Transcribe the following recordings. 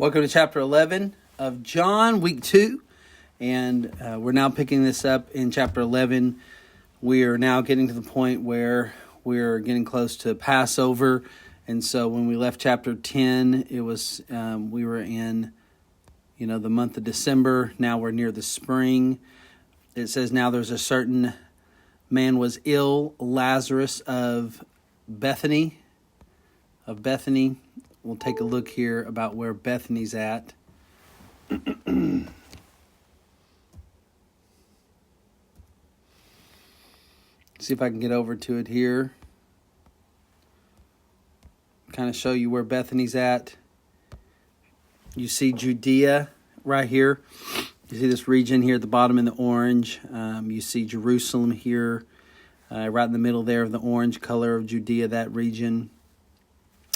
Welcome to chapter 11 of John, week 2. And we're now picking this up in chapter 11. We are now getting to the point where we're getting close to Passover. And so when we left chapter 10, it was we were in, the month of December. Now we're near the spring. It says, now there's a certain man was ill, Lazarus of Bethany. We'll take a look here about where Bethany's at. See if I can get over to it here. Kind of show you where Bethany's at. You see Judea right here. You see this region here at the bottom in the orange. You see Jerusalem here, right in the middle there of the orange color of Judea, that region.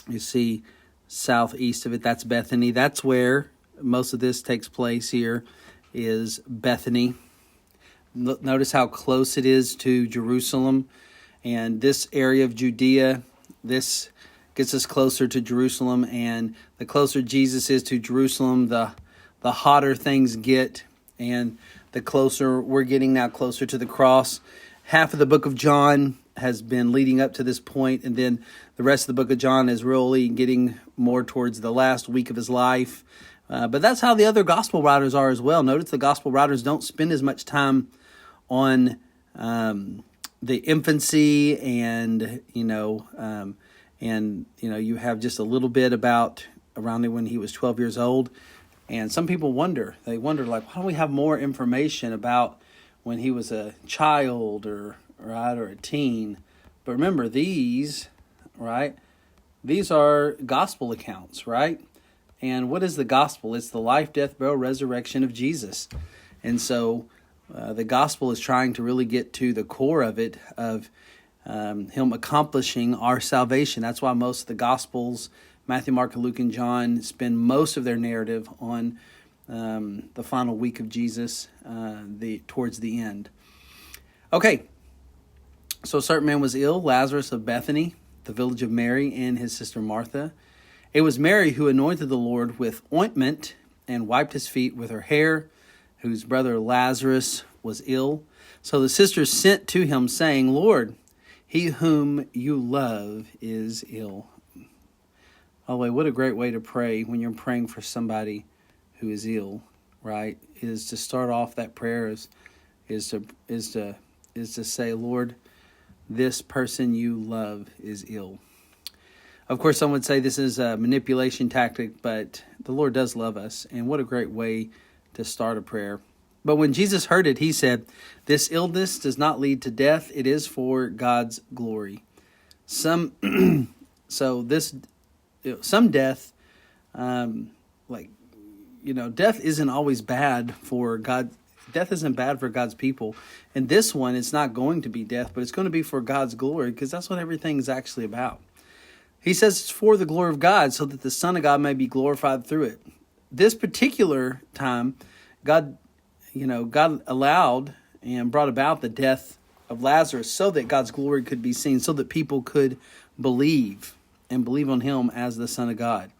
You see southeast of it, that's Bethany. That's where most of this takes place here, is Bethany. Notice how close it is to Jerusalem. And this area of Judea, this gets us closer to Jerusalem. And the closer Jesus is to Jerusalem, the hotter things get. And the closer we're getting now closer to the cross. Half of the book of John has been leading up to this point, and then the rest of the book of John is really getting more towards the last week of his life. But that's how the other gospel writers are as well. Notice the gospel writers don't spend as much time on the infancy, and you have just a little bit about around when he was 12 years old. And some people wonder, why don't we have more information about when he was a child or a teen? But remember, these are gospel accounts, right? And what is the gospel? It's the life, death, burial, resurrection of Jesus. And so the gospel is trying to really get to the core of it, of him accomplishing our salvation. That's why most of the gospels, Matthew, Mark, Luke, and John, spend most of their narrative on the final week of Jesus, towards the end. Okay, so a certain man was ill, Lazarus of Bethany, the village of Mary and his sister Martha. It was Mary who anointed the Lord with ointment and wiped his feet with her hair, whose brother Lazarus was ill. So the sisters sent to him, saying, Lord, he whom you love is ill. By the way, what a great way to pray when you're praying for somebody who is ill, right? Is to start off that prayer is to say, Lord, this person you love is ill. Of course, some would say this is a manipulation tactic, but the Lord does love us, and what a great way to start a prayer. But when Jesus heard it, he said, this illness does not lead to death. It is for God's glory. Some death, death isn't always bad for God. Death isn't bad for God's people. And this one, it's not going to be death, but it's going to be for God's glory, because that's what everything is actually about. He says it's for the glory of God, so that the Son of God may be glorified through it. This particular time, God allowed and brought about the death of Lazarus so that God's glory could be seen, so that people could believe on him as the Son of God.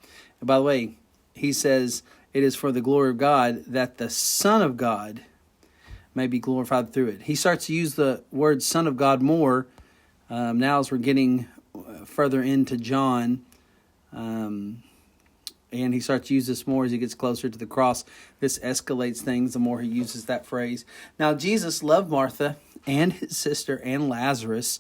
And by the way, he says it is for the glory of God that the Son of God may be glorified through it. He starts to use the word Son of God more now as we're getting further into John. And he starts to use this more as he gets closer to the cross. This escalates things the more he uses that phrase. Now, Jesus loved Martha and his sister and Lazarus.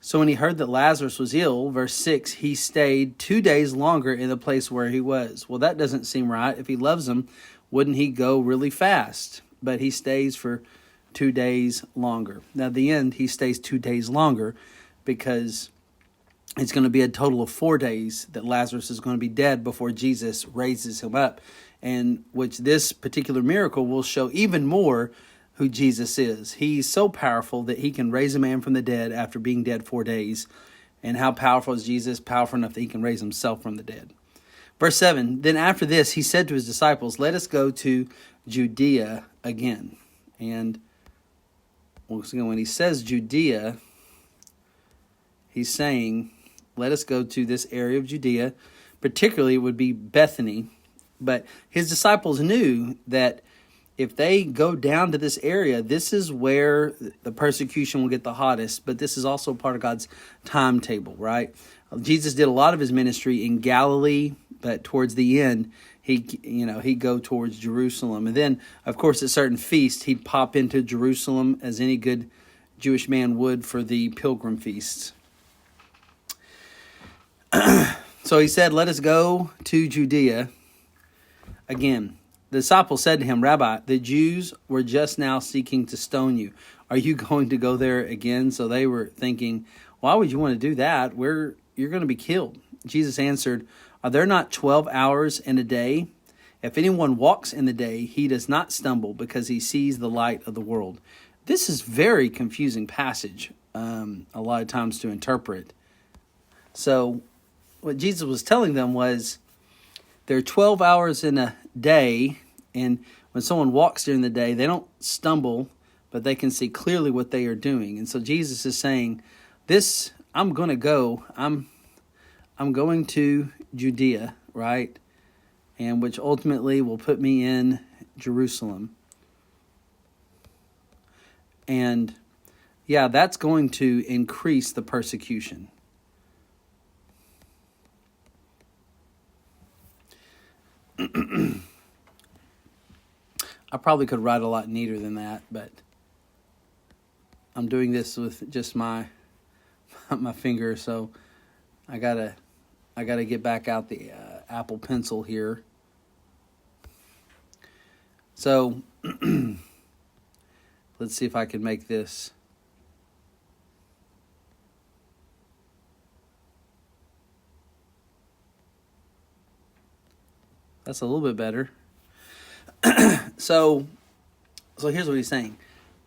So when he heard that Lazarus was ill, verse 6, he stayed 2 days longer in the place where he was. Well, that doesn't seem right. If he loves them, wouldn't he go really fast? But he stays for 2 days longer. Now, at the end, he stays 2 days longer because it's going to be a total of 4 days that Lazarus is going to be dead before Jesus raises him up. And which this particular miracle will show even more who Jesus is. He's so powerful that he can raise a man from the dead after being dead 4 days. And how powerful is Jesus? Powerful enough that he can raise himself from the dead. Verse 7, then after this, he said to his disciples, let us go to Judea again. And once again, when he says Judea, he's saying, let us go to this area of Judea. Particularly, it would be Bethany. But his disciples knew that if they go down to this area, this is where the persecution will get the hottest, but this is also part of God's timetable, right? Jesus did a lot of his ministry in Galilee, but towards the end, he'd go towards Jerusalem. And then, of course, at certain feasts, he'd pop into Jerusalem as any good Jewish man would for the pilgrim feasts. So he said, let us go to Judea. Again, the disciples said to him, Rabbi, the Jews were just now seeking to stone you. Are you going to go there again? So they were thinking, why would you want to do that? You're going to be killed. Jesus answered, are there not 12 hours in a day? If anyone walks in the day, he does not stumble because he sees the light of the world. This is very confusing passage a lot of times to interpret. So what Jesus was telling them was there are 12 hours in a day, and when someone walks during the day, they don't stumble, but they can see clearly what they are doing. And so Jesus is saying, I'm going to go. I'm going to Judea, right? And which ultimately will put me in Jerusalem. And yeah, that's going to increase the persecution. I probably could write a lot neater than that, but I'm doing this with just my finger, so I gotta get back out the Apple Pencil here. So let's see if I can make this. That's a little bit better. So here's what he's saying.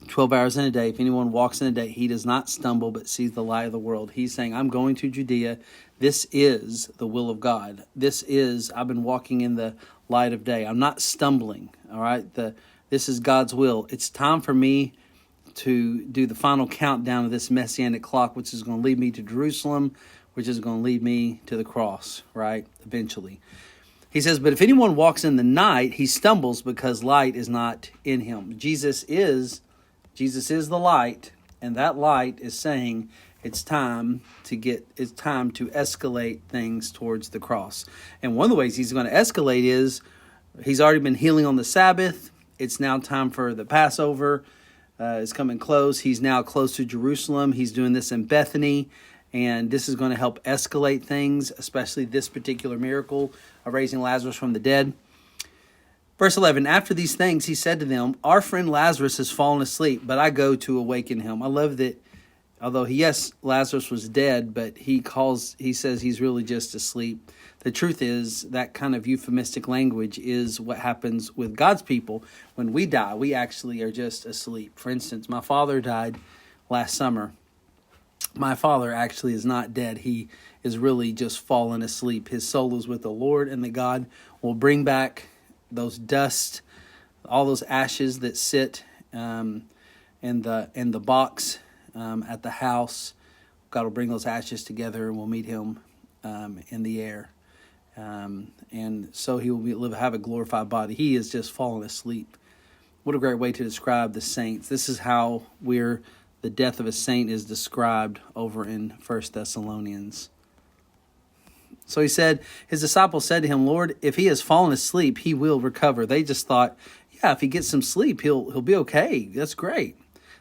12 hours in a day. If anyone walks in a day, he does not stumble, but sees the light of the world. He's saying, I'm going to Judea. This is the will of God. I've been walking in the light of day. I'm not stumbling. All right. This is God's will. It's time for me to do the final countdown of this messianic clock, which is going to lead me to Jerusalem, which is going to lead me to the cross, right? Eventually. He says, but if anyone walks in the night, he stumbles because light is not in him. Jesus is the light, and that light is saying it's time to escalate things towards the cross. And one of the ways he's going to escalate is he's already been healing on the Sabbath. It's now time for the Passover. It's coming close. He's now close to Jerusalem. He's doing this in Bethany. And this is going to help escalate things, especially this particular miracle of raising Lazarus from the dead. Verse 11, after these things, he said to them, our friend Lazarus has fallen asleep, but I go to awaken him. I love that, although, yes, Lazarus was dead, but he says he's really just asleep. The truth is that kind of euphemistic language is what happens with God's people. When we die, we actually are just asleep. For instance, my father died last summer. My father actually is not dead. He is really just fallen asleep. His soul is with the Lord, and that God will bring back those dust, all those ashes that sit in the box at the house. God will bring those ashes together, and we'll meet him in the air. And so he will have a glorified body. He is just fallen asleep. What a great way to describe the saints. This is how the death of a saint is described over in 1 Thessalonians. So he said, his disciples said to him, Lord, if he has fallen asleep, he will recover. They just thought, yeah, if he gets some sleep, he'll be okay. That's great.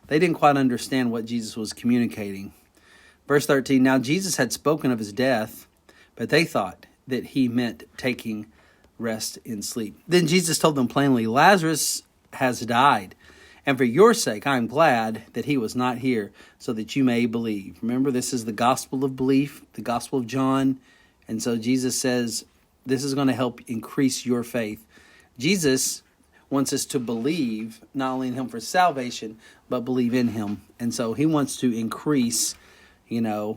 They didn't quite understand what Jesus was communicating. Verse 13, now Jesus had spoken of his death, but they thought that he meant taking rest in sleep. Then Jesus told them plainly, Lazarus has died. And for your sake, I am glad that he was not here, so that you may believe. Remember, this is the gospel of belief, the gospel of John. And so Jesus says, this is going to help increase your faith. Jesus wants us to believe, not only in him for salvation, but believe in him. And so he wants to increase plus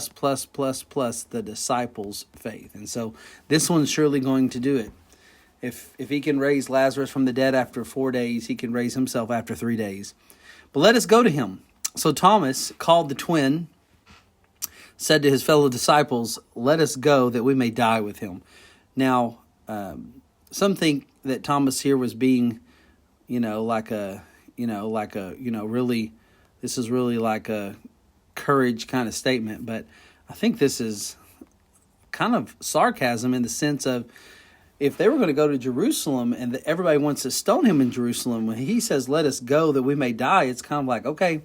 the disciples' faith. And so this one's surely going to do it. If he can raise Lazarus from the dead after 4 days, he can raise himself after 3 days. But let us go to him. So Thomas, called the twin, said to his fellow disciples, let us go that we may die with him. Now, some think that Thomas here was being, really, this is really like a courage kind of statement. But I think this is kind of sarcasm in the sense of, if they were going to go to Jerusalem and everybody wants to stone him in Jerusalem, when he says, let us go that we may die, it's kind of like, okay,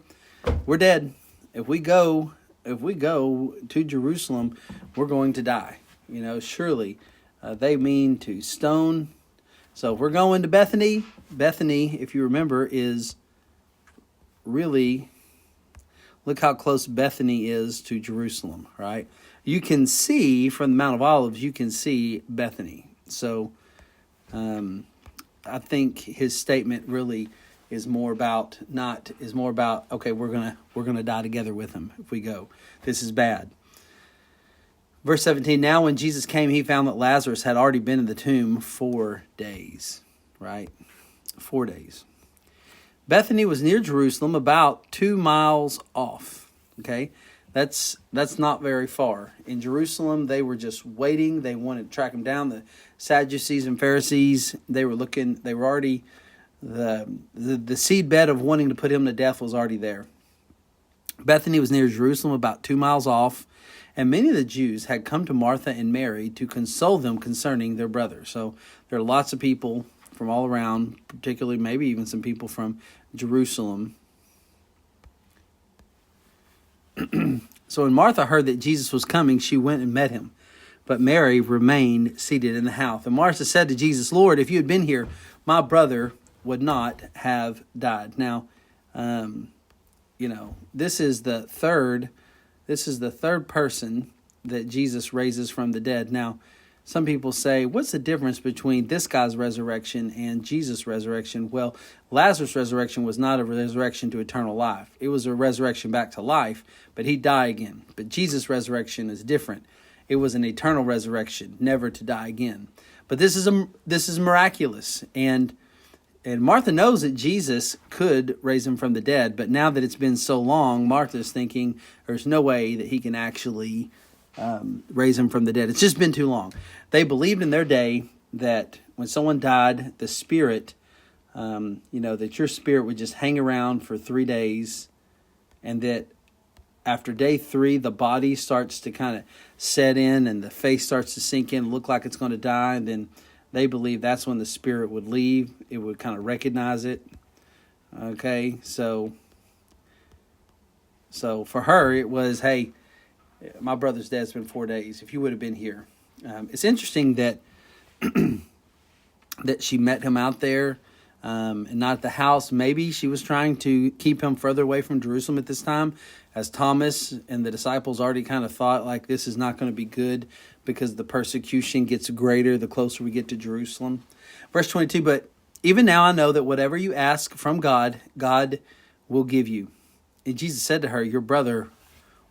we're dead. If we go to Jerusalem, we're going to die. Surely they mean to stone. So if we're going to Bethany, if you remember, is really, look how close Bethany is to Jerusalem, right? You can see from the Mount of Olives, you can see Bethany. So I think his statement really is more about okay, we're gonna die together with him if we go. This is bad. Verse 17, now when Jesus came, he found that Lazarus had already been in the tomb 4 days, right? 4 days. Bethany was near Jerusalem, about 2 miles off, okay? That's not very far. In Jerusalem, they were just waiting. They wanted to track him down. The Sadducees and Pharisees, they were already, the seedbed of wanting to put him to death was already there. Bethany was near Jerusalem, about 2 miles off, and many of the Jews had come to Martha and Mary to console them concerning their brother. So there are lots of people from all around, particularly maybe even some people from Jerusalem. So when Martha heard that Jesus was coming, she went and met him. But Mary remained seated in the house. And Martha said to Jesus, Lord, if you had been here, my brother would not have died. Now, this is the third person that Jesus raises from the dead. Now, some people say, what's the difference between this guy's resurrection and Jesus' resurrection? Well, Lazarus' resurrection was not a resurrection to eternal life. It was a resurrection back to life, but he died again. But Jesus' resurrection is different. It was an eternal resurrection, never to die again. But this is miraculous. And Martha knows that Jesus could raise him from the dead, but now that it's been so long, Martha's thinking there's no way that he can actually raise him from the dead. It's just been too long. They believed in their day that when someone died, the spirit, that your spirit would just hang around for 3 days, and that after day 3, the body starts to kind of set in and the face starts to sink in, look like it's going to die, and then they believe that's when the spirit would leave. It would kind of recognize it. Okay, so for her, it was, hey, my brother's dead. It's been 4 days. If you would have been here. It's interesting that that she met him out there and not at the house. Maybe she was trying to keep him further away from Jerusalem at this time, as Thomas and the disciples already kind of thought, like, this is not going to be good because the persecution gets greater the closer we get to Jerusalem. Verse 22, but even now I know that whatever you ask from God, God will give you. And Jesus said to her, your brother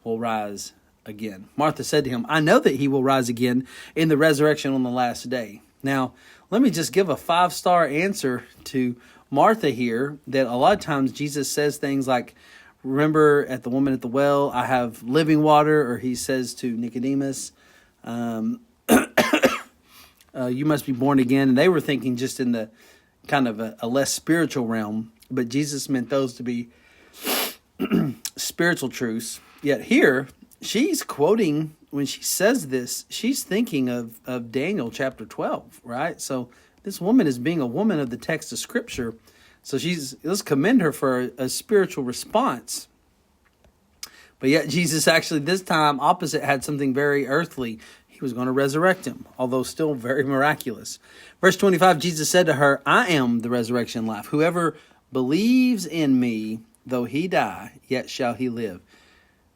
will rise again. Martha said to him, I know that he will rise again in the resurrection on the last day. Now, let me just give a 5-star answer to Martha here, that a lot of times Jesus says things like, remember at the woman at the well, I have living water, or he says to Nicodemus, you must be born again. And they were thinking just in the kind of a less spiritual realm, but Jesus meant those to be spiritual truths. Yet here, she's quoting, when she says this, she's thinking of Daniel chapter 12, right? So this woman is being a woman of the text of Scripture. So let's commend her for a spiritual response. But yet Jesus actually this time opposite had something very earthly. He was going to resurrect him, although still very miraculous. Verse 25, Jesus said to her, I am the resurrection and life. Whoever believes in me, though he die, yet shall he live.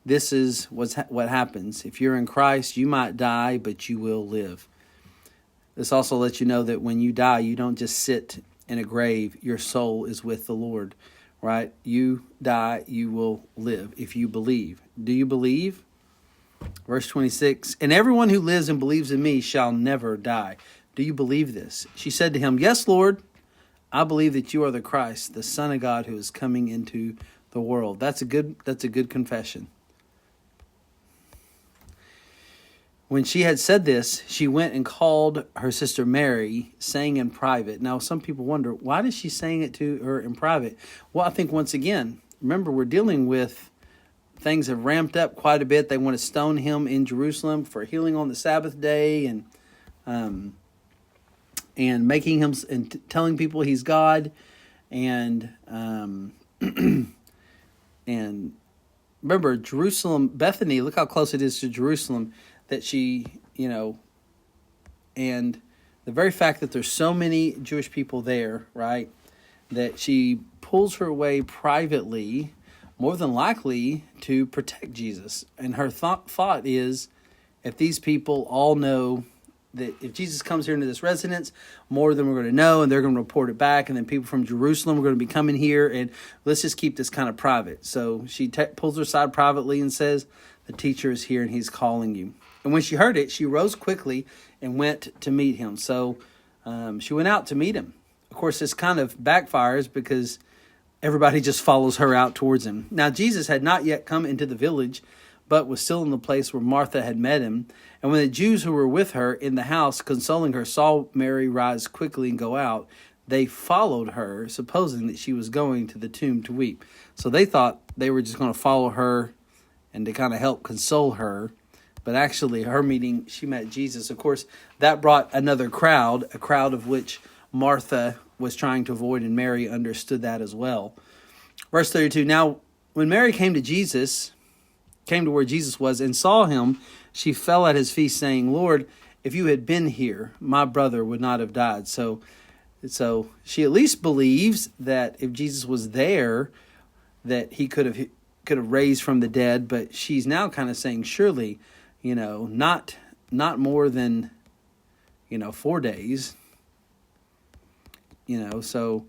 This is what happens. If you're in Christ, you might die, but you will live. This also lets you know that when you die, you don't just sit in a grave. Your soul is with the Lord, right? You die, you will live if you believe. Do you believe? Verse 26, and everyone who lives and believes in me shall never die. Do you believe this? She said to him, yes, Lord, I believe that you are the Christ, the Son of God who is coming into the world. That's a good confession. When she had said this, she went and called her sister Mary, saying in private. Now, some people wonder, why is she saying it to her in private? Well, I think once again, remember, we're dealing with things have ramped up quite a bit. They want to stone him in Jerusalem for healing on the Sabbath day and making him and telling people he's God, and and remember Jerusalem, Bethany. Look how close it is to Jerusalem. That she, and the very fact that there's so many Jewish people there, right? That she pulls her way privately, more than likely to protect Jesus. And her thought is, if these people all know that if Jesus comes here into this residence, more than we're going to know, and they're going to report it back, and then people from Jerusalem are going to be coming here, and let's just keep this kind of private. So she pulls her aside privately and says, the teacher is here and he's calling you. And when she heard it, she rose quickly and went to meet him. So she went out to meet him. Of course, this kind of backfires because everybody just follows her out towards him. Now, Jesus had not yet come into the village, but was still in the place where Martha had met him. And when the Jews who were with her in the house, consoling her, saw Mary rise quickly and go out, they followed her, supposing that she was going to the tomb to weep. So they thought they were just going to follow her and to kind of help console her. But actually, her meeting, she met Jesus. Of course, that brought another crowd, a crowd of which Martha was trying to avoid, and Mary understood that as well. Verse 32, now when Mary came to where Jesus was, and saw him, she fell at his feet, saying, Lord, if you had been here, my brother would not have died. So she at least believes that if Jesus was there, that he could have raised from the dead. But she's now kind of saying, surely, not more than 4 days. So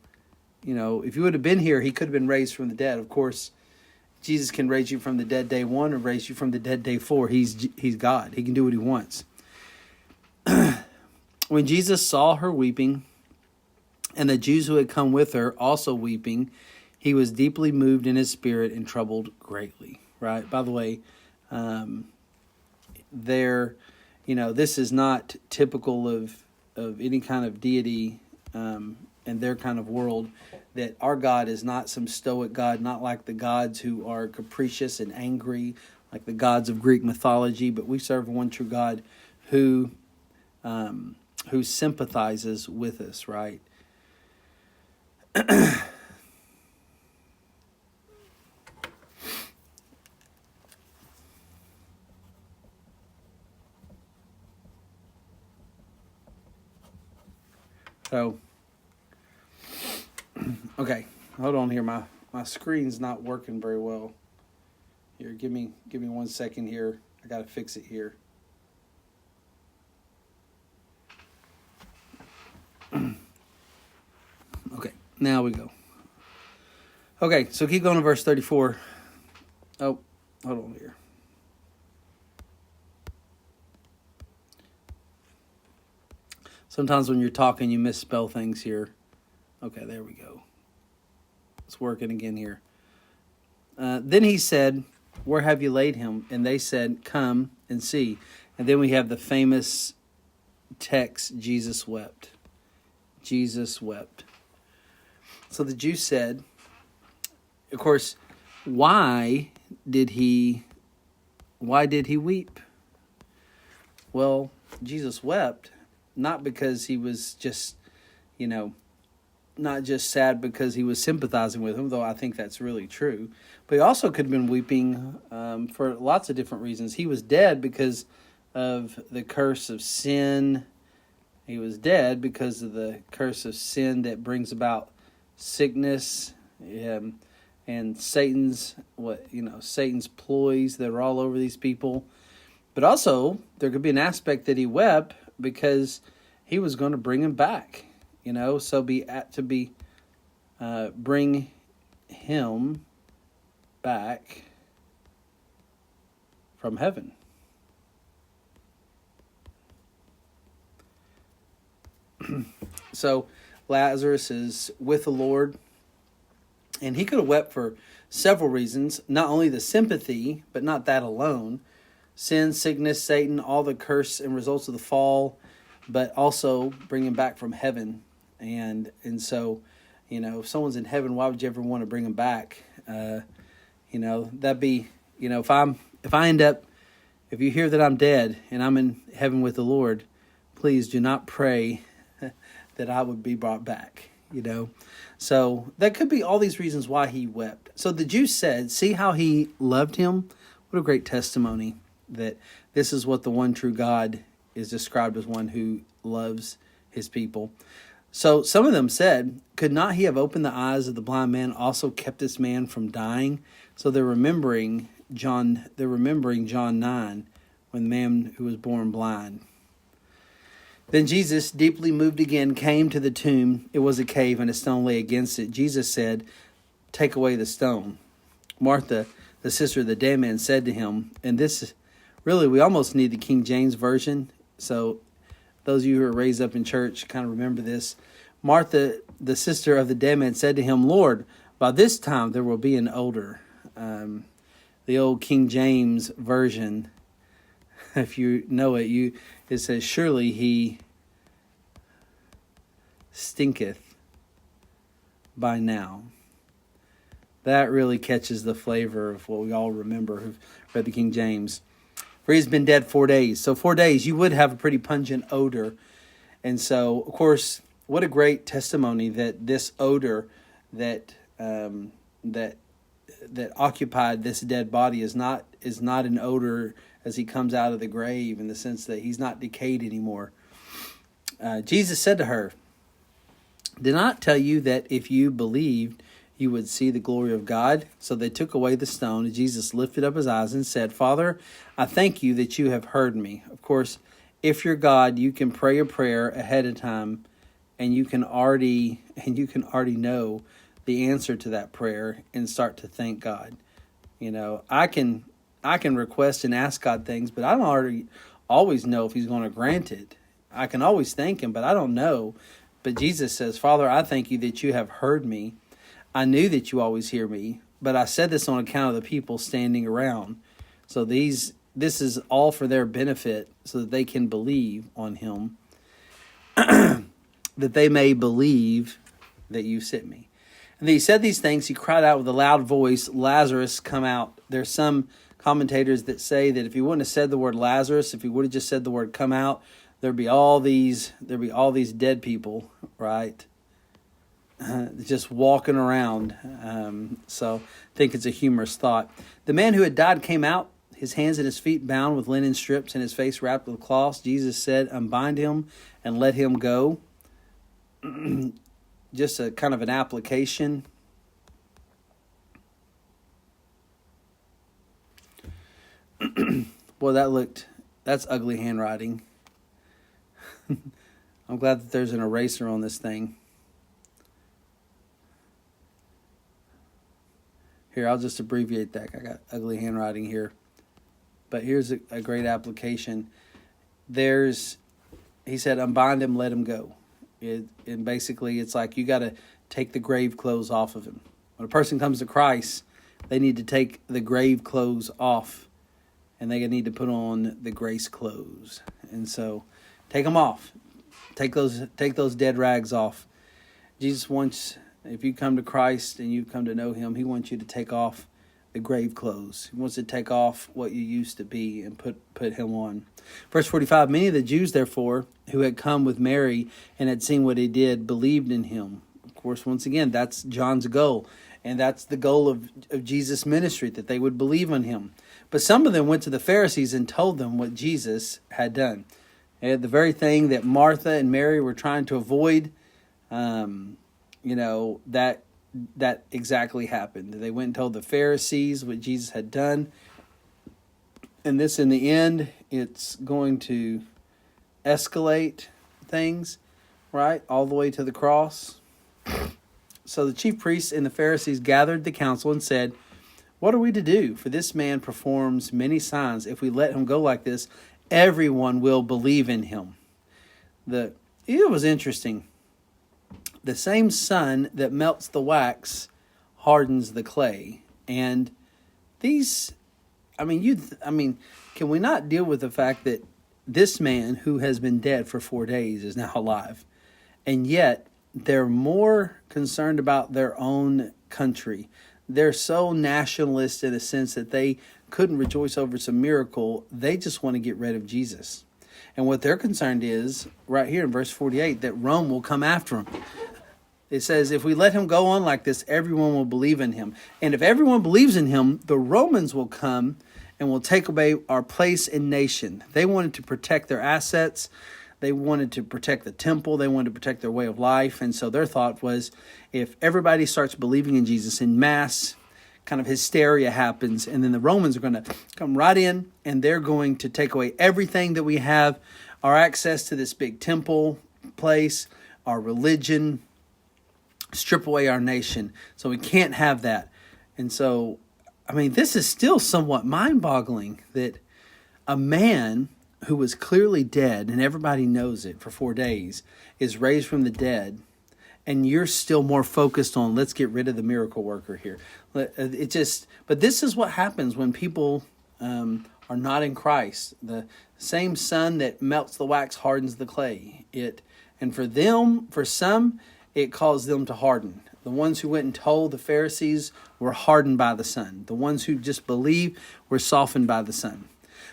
if you would have been here, he could have been raised from the dead. Of course, Jesus can raise you from the dead day 1 or raise you from the dead day 4. He's God. He can do what he wants. When Jesus saw her weeping, and the Jews who had come with her also weeping, he was deeply moved in his spirit and troubled greatly. Right? By the way, this is not typical of any kind of deity in their kind of world, that our God is not some stoic God, not like the gods who are capricious and angry, like the gods of Greek mythology, but we serve one true God who sympathizes with us, right? So, okay, hold on here. My screen's not working very well. Here, give me 1 second here. I gotta fix it here. Okay, now we go. Okay, so keep going to verse 34. Oh, hold on here. Sometimes when you're talking, you misspell things here. Okay, there we go. It's working again here. Then he said, where have you laid him? And they said, come and see. And then we have the famous text, Jesus wept. Jesus wept. So the Jews said, of course, why did he weep? Well, Jesus wept, not because he was just, not just sad because he was sympathizing with him, though I think that's really true. But he also could have been weeping for lots of different reasons. He was dead because of the curse of sin. He was dead because of the curse of sin that brings about sickness and Satan's ploys that are all over these people. But also, there could be an aspect that he wept because he was going to bring him back. Bring him back from heaven. So Lazarus is with the Lord, and he could have wept for several reasons. Not only the sympathy, but not that alone. sin, sickness, Satan, all the curse and results of the fall, but also bring him back from heaven. And so, if someone's in heaven, why would you ever want to bring them back? That'd be, if you hear that I'm dead and I'm in heaven with the Lord, please do not pray that I would be brought back, So that could be all these reasons why he wept. So the Jews said, see how he loved him? What a great testimony that this is what the one true God is described as, one who loves his people. So some of them said, could not he have opened the eyes of the blind man, also kept this man from dying? So they're remembering John 9, when the man who was born blind. Then Jesus, deeply moved again, came to the tomb. It was a cave, and a stone lay against it. Jesus said, take away the stone. Martha, the sister of the dead man, said to him, and this, really, we almost need the King James Version. So those of you who are raised up in church kind of remember this. Martha, the sister of the dead man, said to him, Lord, by this time there will be an odor. The old King James Version, if you know it, it says, surely he stinketh by now. That really catches the flavor of what we all remember who've read the King James. For he's been dead 4 days. So 4 days, you would have a pretty pungent odor. And so, of course, what a great testimony that this odor that occupied this dead body is not an odor as he comes out of the grave, in the sense that he's not decayed anymore. Jesus said to her, did not tell you that if you believed, you would see the glory of God? So they took away the stone, and Jesus lifted up his eyes and said, Father, I thank you that you have heard me. Of course, if you're God, you can pray a prayer ahead of time, and you can already know the answer to that prayer and start to thank God. I can request and ask God things, but I don't always know if he's going to grant it. I can always thank him, but I don't know. But Jesus says, Father, I thank you that you have heard me. I knew that you always hear me, but I said this on account of the people standing around. So this is all for their benefit, so that they can believe on him, that they may believe that you sent me. And he said these things, he cried out with a loud voice, Lazarus, come out. There's some commentators that say that if he wouldn't have said the word Lazarus, if he would have just said the word come out, there'd be all these dead people, right? Just walking around. So I think it's a humorous thought. The man who had died came out, his hands and his feet bound with linen strips and his face wrapped with cloths. Jesus said, unbind him and let him go. Just a kind of an application. Boy, that's ugly handwriting. I'm glad that there's an eraser on this thing. Here, I'll just abbreviate that. I got ugly handwriting here. But here's a great application. He said, unbind him, let him go. And basically, it's like you got to take the grave clothes off of him. When a person comes to Christ, they need to take the grave clothes off, and they need to put on the grace clothes. And so, take them off. Take those dead rags off. Jesus wants, if you come to Christ and you've come to know him, he wants you to take off the grave clothes. He wants to take off what you used to be and put him on. Verse 45, many of the Jews, therefore, who had come with Mary and had seen what he did, believed in him. Of course, once again, that's John's goal. And that's the goal of Jesus' ministry, that they would believe in him. But some of them went to the Pharisees and told them what Jesus had done. And the very thing that Martha and Mary were trying to avoid, that exactly happened. They went and told the Pharisees what Jesus had done. And this, in the end, it's going to escalate things, right? All the way to the cross. So the chief priests and the Pharisees gathered the council and said, what are we to do? For this man performs many signs. If we let him go like this, everyone will believe in him. It was interesting. The same sun that melts the wax hardens the clay. And these, can we not deal with the fact that this man who has been dead for 4 days is now alive? And yet they're more concerned about their own country. They're so nationalist in a sense that they couldn't rejoice over some miracle. They just want to get rid of Jesus. And what they're concerned is, right here in verse 48, that Rome will come after him. It says, if we let him go on like this, everyone will believe in him. And if everyone believes in him, the Romans will come and will take away our place in nation. They wanted to protect their assets. They wanted to protect the temple. They wanted to protect their way of life. And so their thought was, if everybody starts believing in Jesus in mass, kind of hysteria happens, and then the Romans are going to come right in, and they're going to take away everything that we have, our access to this big temple place, our religion, strip away our nation. So we can't have that. And so, I mean, this is still somewhat mind-boggling that a man who was clearly dead, and everybody knows it, for 4 days, is raised from the dead, and you're still more focused on, let's get rid of the miracle worker here. But this is what happens when people are not in Christ. The same sun that melts the wax hardens the clay. And for some, it caused them to harden. The ones who went and told the Pharisees were hardened by the sun. The ones who just believed were softened by the sun.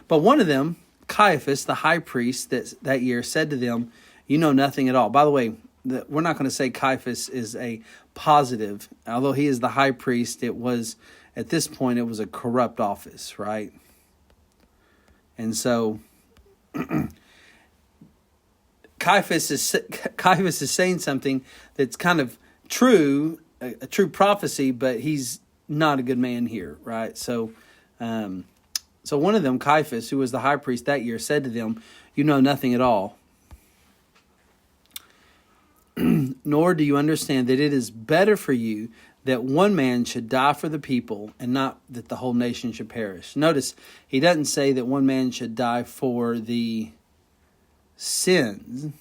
But one of them, Caiaphas, the high priest that year, said to them, you know nothing at all. By the way, we're not going to say Caiaphas is a positive. Although he is the high priest, at this point, it was a corrupt office, right? And so Caiaphas is saying something that's kind of true, a true prophecy, but he's not a good man here, right? So one of them, Caiaphas, who was the high priest that year, said to them, you know nothing at all, nor do you understand that it is better for you that one man should die for the people and not that the whole nation should perish. Notice, he doesn't say that one man should die for the sins,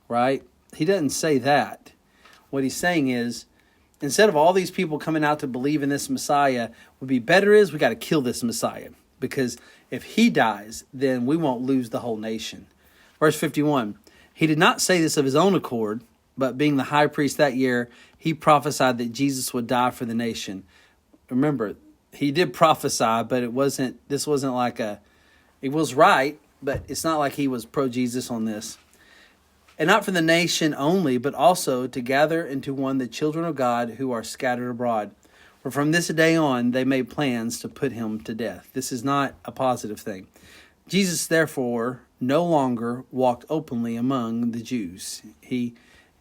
right? He doesn't say that. What he's saying is, instead of all these people coming out to believe in this Messiah, what would be better is we got to kill this Messiah. Because if he dies, then we won't lose the whole nation. Verse 51, he did not say this of his own accord, but being the high priest that year, he prophesied that Jesus would die for the nation. Remember, he did prophesy, but it was right, but it's not like he was pro-Jesus on this. And not for the nation only, but also to gather into one the children of God who are scattered abroad. For from this day on, they made plans to put him to death. This is not a positive thing. Jesus, therefore, no longer walked openly among the Jews. He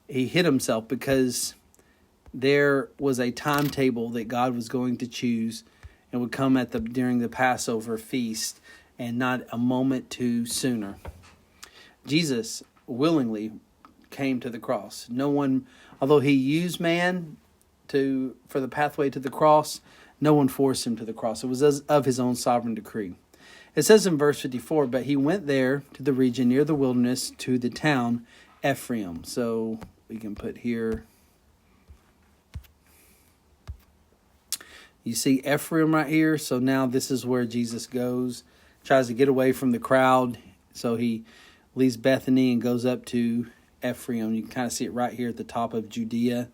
hid himself because there was a timetable that God was going to choose and would come during the Passover feast, and not a moment too sooner. Jesus willingly came to the cross. No one, although he used man for the pathway to the cross, no one forced him to the cross. It was of his own sovereign decree. It says in verse 54, but he went there to the region near the wilderness, to the town Ephraim. So we can put here, you see Ephraim right here. So now this is where Jesus goes, tries to get away from the crowd. So he leaves Bethany and goes up to Ephraim. You can kind of see it right here at the top of Judea,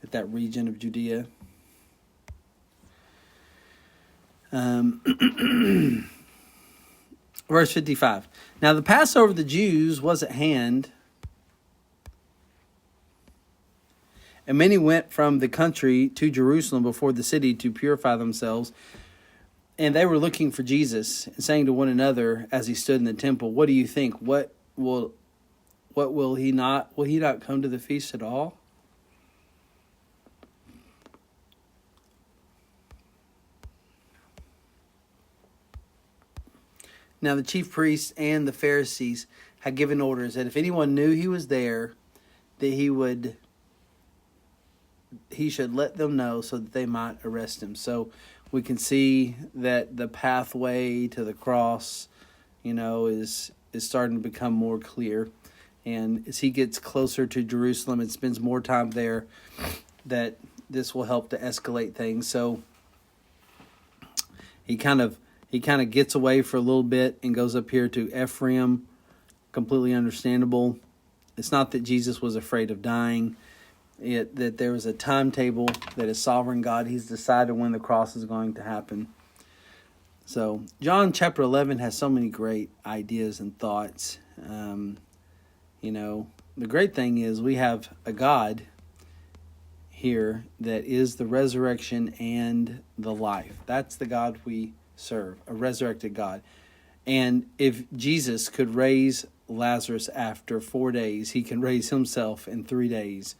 at that region of Judea. Verse 55. Now the Passover of the Jews was at hand, and many went from the country to Jerusalem before the city to purify themselves. And they were looking for Jesus, and saying to one another as he stood in the temple, what do you think? What will he not? Will he not come to the feast at all? Now the chief priests and the Pharisees had given orders that if anyone knew he was there, that he should let them know so that they might arrest him. So we can see that the pathway to the cross, is starting to become more clear. And as he gets closer to Jerusalem and spends more time there, that this will help to escalate things. So he He kind of gets away for a little bit and goes up here to Ephraim. Completely understandable. It's not that Jesus was afraid of dying. That there was a timetable that is sovereign God. He's decided when the cross is going to happen. So John chapter 11 has so many great ideas and thoughts. The great thing is we have a God here that is the resurrection and the life. That's the God we serve, a resurrected God. And if Jesus could raise Lazarus after 4 days, he can raise himself in 3 days.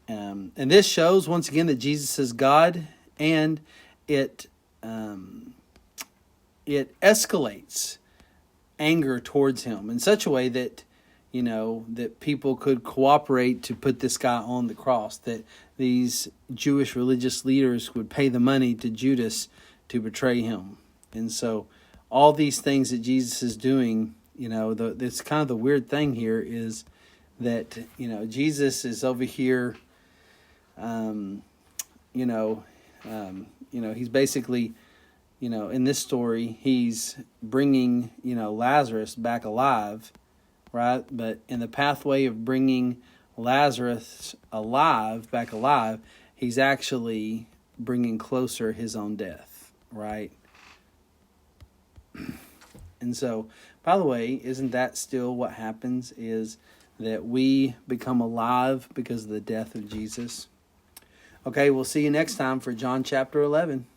And this shows once again that Jesus is God, and it escalates anger towards him in such a way that that people could cooperate to put this guy on the cross, that these Jewish religious leaders would pay the money to Judas to betray him. And so all these things that Jesus is doing, it's kind of the weird thing here is that, Jesus is over here, he's basically, in this story, he's bringing, Lazarus back alive, right? But in the pathway of bringing Lazarus back alive, he's actually bringing closer his own death, right? And so, by the way, isn't that still what happens, is that we become alive because of the death of Jesus? Okay, we'll see you next time for John chapter 11.